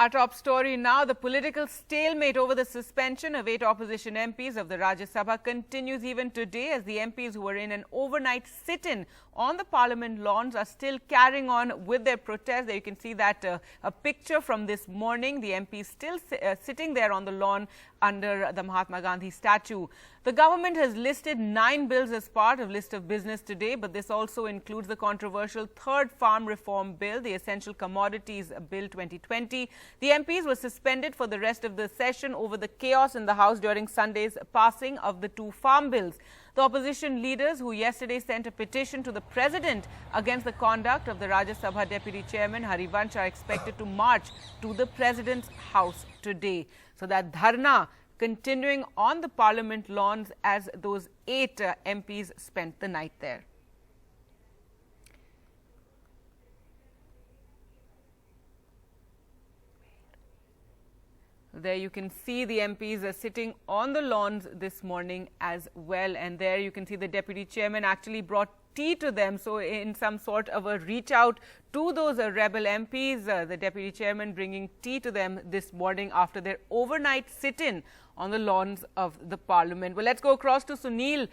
Our top story now, the political stalemate over the suspension of 8 opposition MPs of the Rajya Sabha continues even today as the MPs who were in an overnight sit-in on the parliament lawns are still carrying on with their protest. There you can see that a picture from this morning, the MPs still sitting there on the lawn under the Mahatma Gandhi statue. The government has listed 9 bills as part of list of business today, but this also includes the controversial third farm reform bill, the Essential Commodities Bill 2020. The MPs were suspended for the rest of the session over the chaos in the House during Sunday's passing of the 2 farm bills. The opposition leaders who yesterday sent a petition to the president against the conduct of the Rajya Sabha Deputy Chairman Harivansh are expected to march to the president's house today. So that dharna continuing on the parliament lawns as those 8 MPs spent the night there. There you can see the MPs are sitting on the lawns this morning as well. And there you can see the deputy chairman actually brought tea to them. So in some sort of a reach out to those rebel MPs, the deputy chairman bringing tea to them this morning after their overnight sit-in on the lawns of the parliament. Well, let's go across to Sunil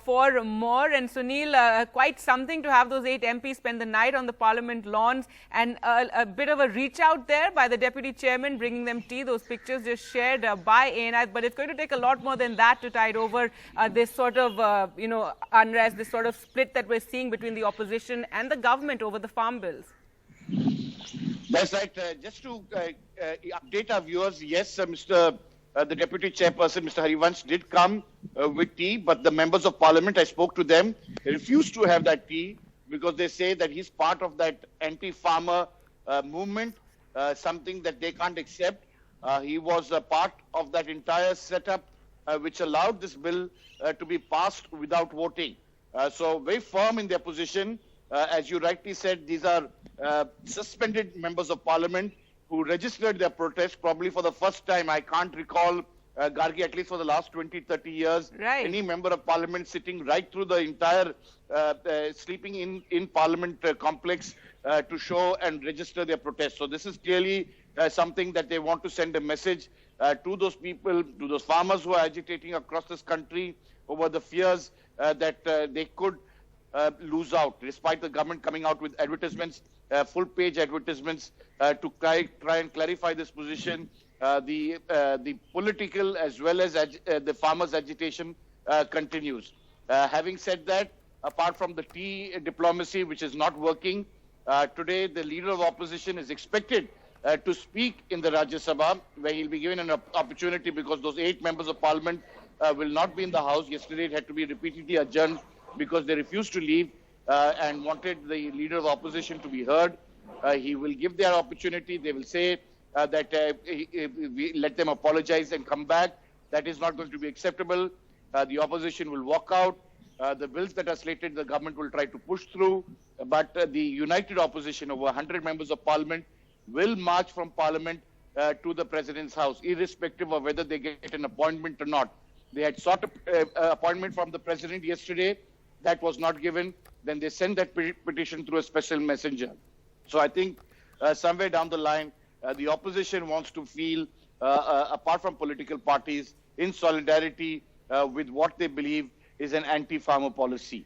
for more. And Sunil, quite something to have those 8 MPs spend the night on the parliament lawns, and a bit of a reach out there by the deputy chairman bringing them tea. Those pictures just shared by ANI, but it's going to take a lot more than that to tide over this sort of unrest, this sort of split that we're seeing between the opposition and the government over the farm bills. That's right. Just to update our viewers, yes, the Deputy Chairperson, Mr. Harivansh, did come with tea, but the members of Parliament, I spoke to them, they refused to have that tea because they say that he's part of that anti-farmer movement, something that they can't accept. He was a part of that entire setup which allowed this bill to be passed without voting. So very firm in their position. As you rightly said, these are suspended members of Parliament who registered their protest probably for the first time. I can't recall, Gargi, at least for the last 20, 30 years, any member of Parliament sitting right through the entire, sleeping in Parliament complex to show and register their protest. So this is clearly something that they want to send a message to those people, to those farmers who are agitating across this country over the fears that they could lose out, despite the government coming out with advertisements, full-page advertisements to try and clarify this position. The political as well as the farmers' agitation continues. Having said that, apart from the tea diplomacy, which is not working, today the leader of opposition is expected to speak in the Rajya Sabha, where he'll be given an opportunity because those 8 members of Parliament will not be in the House. Yesterday it had to be repeatedly adjourned because they refused to leave and wanted the leader of opposition to be heard. He will give their opportunity. They will say that we let them apologize and come back. That is not going to be acceptable. The opposition will walk out. The bills that are slated, the government will try to push through. But the united opposition, over 100 members of Parliament, will march from Parliament to the President's house, irrespective of whether they get an appointment or not. They had sought an appointment from the President yesterday. That was not given. Then they sent that petition through a special messenger. So I think somewhere down the line, the opposition wants to feel, apart from political parties, in solidarity with what they believe is an anti-farmer policy.